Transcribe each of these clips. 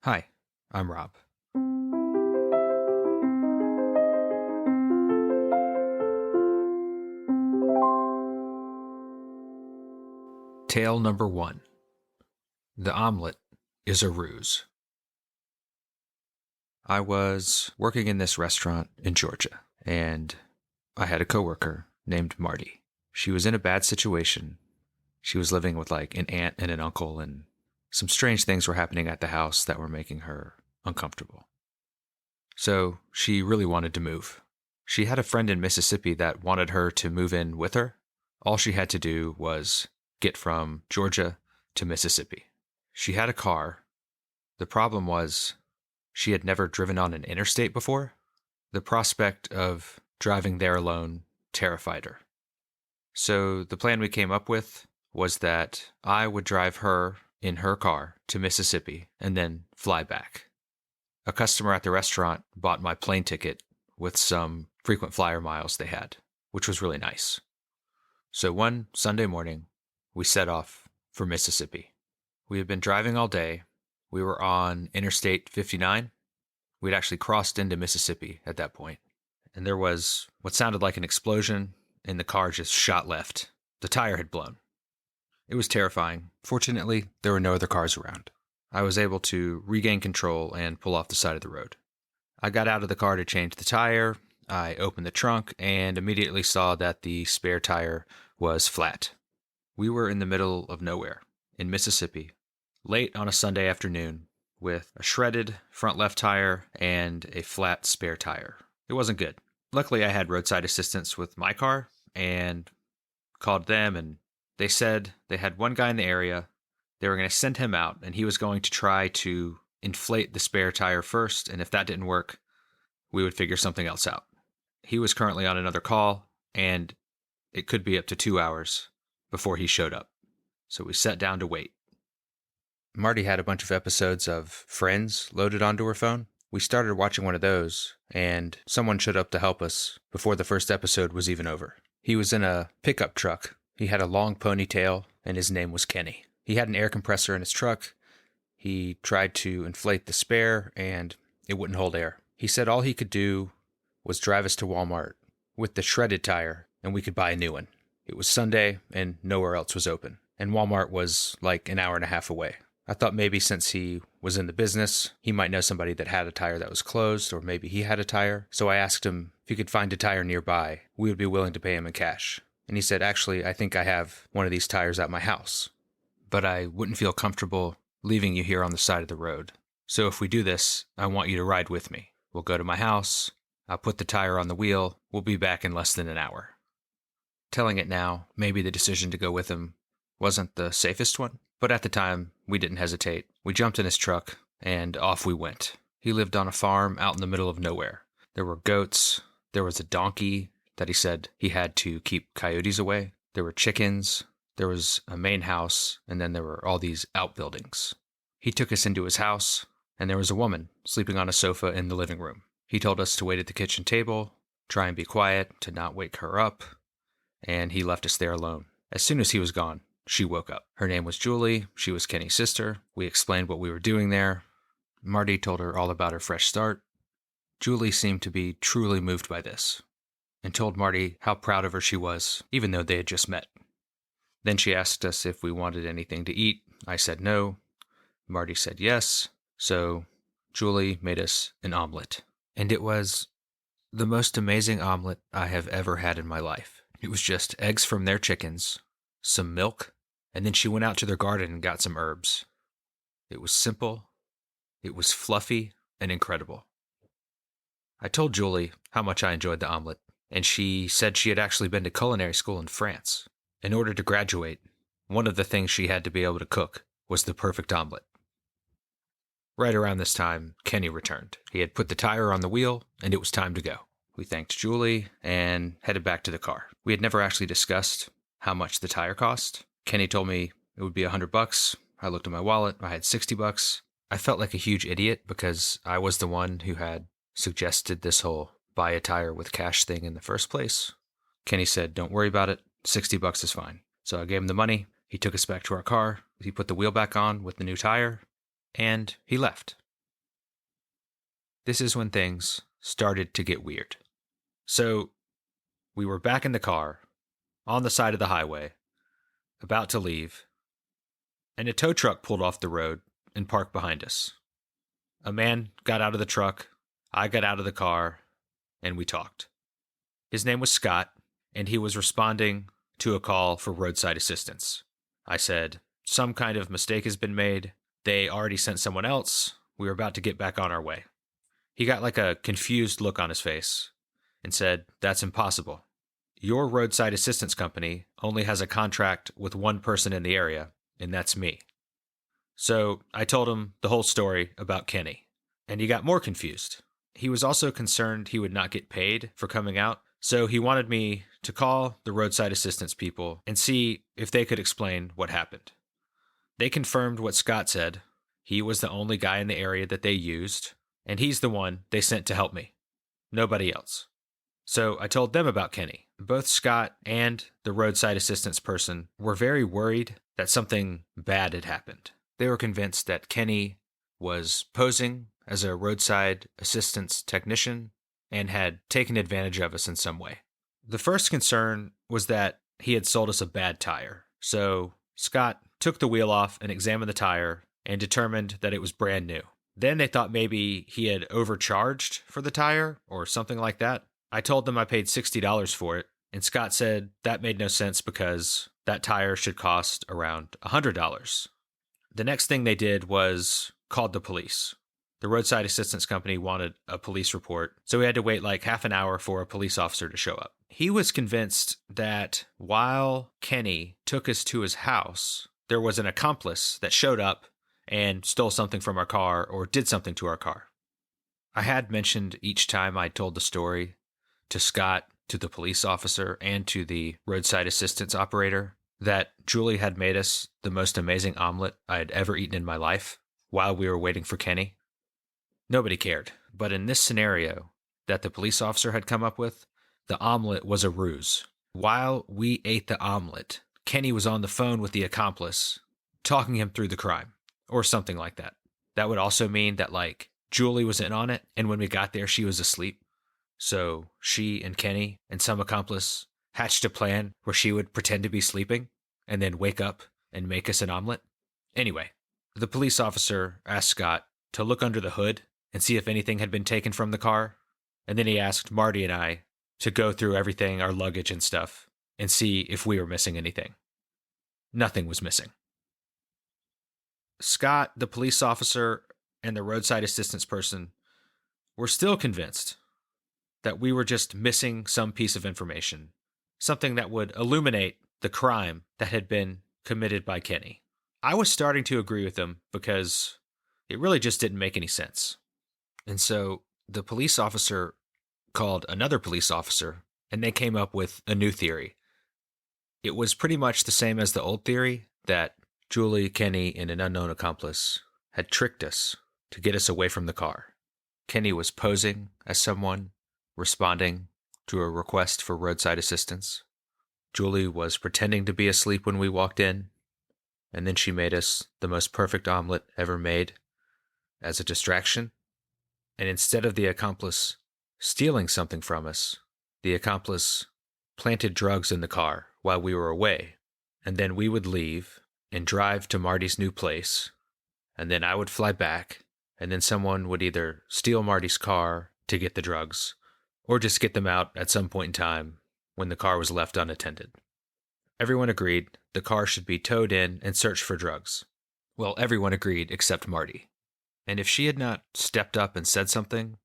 Hi, I'm Rob. Tale number 1. The omelet is a ruse. I was working in this restaurant in Georgia, and I had a coworker named Marty. She was in a bad situation. She was living with like an aunt and an uncle, and some strange things were happening at the house that were making her uncomfortable. So she really wanted to move. She had a friend in Mississippi that wanted her to move in with her. All she had to do was get from Georgia to Mississippi. She had a car. The problem was she had never driven on an interstate before. The prospect of driving there alone terrified her. So the plan we came up with was that I would drive her in her car to Mississippi and then fly back. A customer at the restaurant bought my plane ticket with some frequent flyer miles they had, which was really nice. So one Sunday morning, we set off for Mississippi. We had been driving all day. We were on Interstate 59. We'd actually crossed into Mississippi at that point, and there was what sounded like an explosion, and the car just shot left. The tire had blown. It was terrifying. Fortunately, there were no other cars around. I was able to regain control and pull off the side of the road. I got out of the car to change the tire. I opened the trunk and immediately saw that the spare tire was flat. We were in the middle of nowhere, in Mississippi, late on a Sunday afternoon, with a shredded front left tire and a flat spare tire. It wasn't good. Luckily, I had roadside assistance with my car and called them, and they said they had one guy in the area. They were going to send him out, and he was going to try to inflate the spare tire first, and if that didn't work, we would figure something else out. He was currently on another call, and it could be up to 2 hours before he showed up. So we sat down to wait. Marty had a bunch of episodes of Friends loaded onto her phone. We started watching one of those, and someone showed up to help us before the first episode was even over. He was in a pickup truck. He had a long ponytail, and his name was Kenny. He had an air compressor in his truck. He tried to inflate the spare, and it wouldn't hold air. He said all he could do was drive us to Walmart with the shredded tire, and we could buy a new one. It was Sunday, and nowhere else was open, and Walmart was like an hour and a half away. I thought maybe since he was in the business, he might know somebody that had a tire that was closed, or maybe he had a tire. So I asked him if he could find a tire nearby, we would be willing to pay him in cash. And he said, actually, I think I have one of these tires at my house, but I wouldn't feel comfortable leaving you here on the side of the road. So if we do this, I want you to ride with me. We'll go to my house. I'll put the tire on the wheel. We'll be back in less than an hour. Telling it now, maybe the decision to go with him wasn't the safest one, but at the time, we didn't hesitate. We jumped in his truck, and off we went. He lived on a farm out in the middle of nowhere. There were goats. There was a donkey that he said he had to keep coyotes away. There were chickens. There was a main house, and then there were all these outbuildings. He took us into his house, and there was a woman sleeping on a sofa in the living room. He told us to wait at the kitchen table, try and be quiet, to not wake her up, and he left us there alone. As soon as he was gone, she woke up. Her name was Julie. She was Kenny's sister. We explained what we were doing there. Marty told her all about her fresh start. Julie seemed to be truly moved by this, and told Marty how proud of her she was, even though they had just met. Then she asked us if we wanted anything to eat. I said no. Marty said yes. So Julie made us an omelet. And it was the most amazing omelet I have ever had in my life. It was just eggs from their chickens, some milk, and then she went out to their garden and got some herbs. It was simple, it was fluffy, and incredible. I told Julie how much I enjoyed the omelet, and she said she had actually been to culinary school in France. In order to graduate, one of the things she had to be able to cook was the perfect omelet. Right around this time, Kenny returned. He had put the tire on the wheel, and it was time to go. We thanked Julie and headed back to the car. We had never actually discussed how much the tire cost. Kenny told me it would be $100. I looked at my wallet. I had $60. I felt like a huge idiot because I was the one who had suggested this whole buy a tire with cash thing in the first place. Kenny said, don't worry about it. $60 is fine. So I gave him the money. He took us back to our car. He put the wheel back on with the new tire, and he left. This is when things started to get weird. So we were back in the car, on the side of the highway, about to leave, and a tow truck pulled off the road and parked behind us. A man got out of the truck, I got out of the car, and we talked. His name was Scott, and he was responding to a call for roadside assistance. I said, some kind of mistake has been made. They already sent someone else. We were about to get back on our way. He got like a confused look on his face and said, that's impossible. Your roadside assistance company only has a contract with one person in the area, and that's me. So I told him the whole story about Kenny, and he got more confused. He was also concerned he would not get paid for coming out, so he wanted me to call the roadside assistance people and see if they could explain what happened. They confirmed what Scott said. He was the only guy in the area that they used, and he's the one they sent to help me. Nobody else. So I told them about Kenny. Both Scott and the roadside assistance person were very worried that something bad had happened. They were convinced that Kenny was posing as a roadside assistance technician and had taken advantage of us in some way. The first concern was that he had sold us a bad tire. So Scott took the wheel off and examined the tire and determined that it was brand new. Then they thought maybe he had overcharged for the tire or something like that. I told them I paid $60 for it, and Scott said that made no sense because that tire should cost around $100. The next thing they did was called the police. The roadside assistance company wanted a police report, so we had to wait like half an hour for a police officer to show up. He was convinced that while Kenny took us to his house, there was an accomplice that showed up and stole something from our car or did something to our car. I had mentioned each time I told the story to Scott, to the police officer, and to the roadside assistance operator that Julie had made us the most amazing omelet I had ever eaten in my life while we were waiting for Kenny. Nobody cared. But in this scenario that the police officer had come up with, the omelet was a ruse. While we ate the omelet, Kenny was on the phone with the accomplice, talking him through the crime, or something like that. That would also mean that, like, Julie was in on it, and when we got there, she was asleep. So she and Kenny and some accomplice hatched a plan where she would pretend to be sleeping and then wake up and make us an omelet. Anyway, the police officer asked Scott to look under the hood and see if anything had been taken from the car. And then he asked Marty and I to go through everything, our luggage and stuff, and see if we were missing anything. Nothing was missing. Scott, the police officer, and the roadside assistance person were still convinced that we were just missing some piece of information, something that would illuminate the crime that had been committed by Kenny. I was starting to agree with them because it really just didn't make any sense. And so the police officer called another police officer, and they came up with a new theory. It was pretty much the same as the old theory that Julie, Kenny, and an unknown accomplice had tricked us to get us away from the car. Kenny was posing as someone responding to a request for roadside assistance. Julie was pretending to be asleep when we walked in, and then she made us the most perfect omelet ever made as a distraction. And instead of the accomplice stealing something from us, the accomplice planted drugs in the car while we were away, and then we would leave and drive to Marty's new place, and then I would fly back, and then someone would either steal Marty's car to get the drugs, or just get them out at some point in time when the car was left unattended. Everyone agreed the car should be towed in and searched for drugs. Well, everyone agreed except Marty. And if she had not stepped up and said something,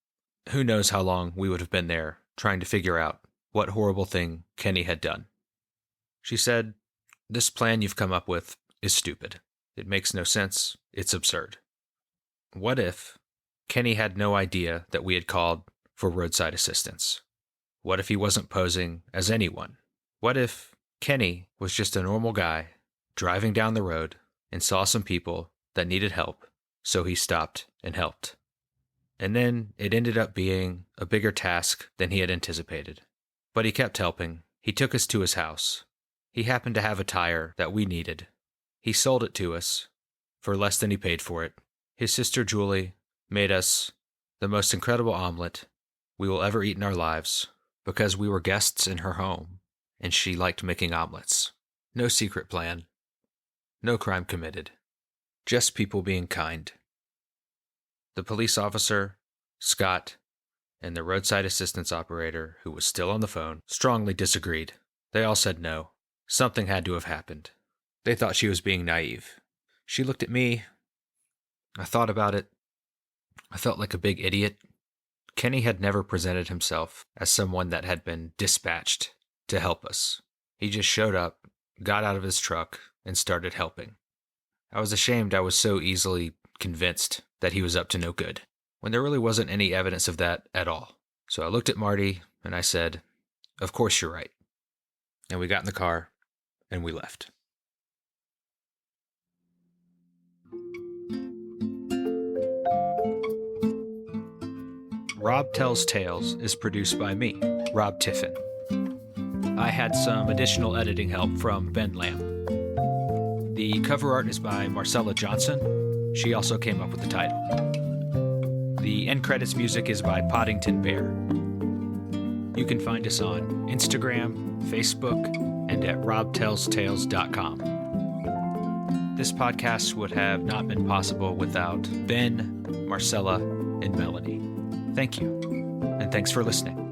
who knows how long we would have been there trying to figure out what horrible thing Kenny had done. She said, "This plan you've come up with is stupid. It makes no sense. It's absurd." What if Kenny had no idea that we had called for roadside assistance? What if he wasn't posing as anyone? What if Kenny was just a normal guy driving down the road and saw some people that needed help, so he stopped and helped? And then it ended up being a bigger task than he had anticipated. But he kept helping. He took us to his house. He happened to have a tire that we needed. He sold it to us for less than he paid for it. His sister Julie made us The most incredible omelet we will ever eat in our lives because we were guests in her home and she liked making omelets. No secret plan. No crime committed. Just people being kind. The police officer, Scott, and the roadside assistance operator, who was still on the phone, strongly disagreed. They all said no. Something had to have happened. They thought she was being naive. She looked at me. I thought about it. I felt like a big idiot. Kenny had never presented himself as someone that had been dispatched to help us. He just showed up, got out of his truck, and started helping. I was ashamed I was so easily convinced that he was up to no good, when there really wasn't any evidence of that at all. So I looked at Marty, and I said, "Of course you're right." And we got in the car, and we left. Rob Tells Tales is produced by me, Rob Tiffin. I had some additional editing help from Ben Lamb. The cover art is by Marcella Johnson. She also came up with the title. The end credits music is by Poddington Bear. You can find us on Instagram, Facebook, and at robtellstales.com. This podcast would have not been possible without Ben, Marcella, and Melanie. Thank you, and thanks for listening.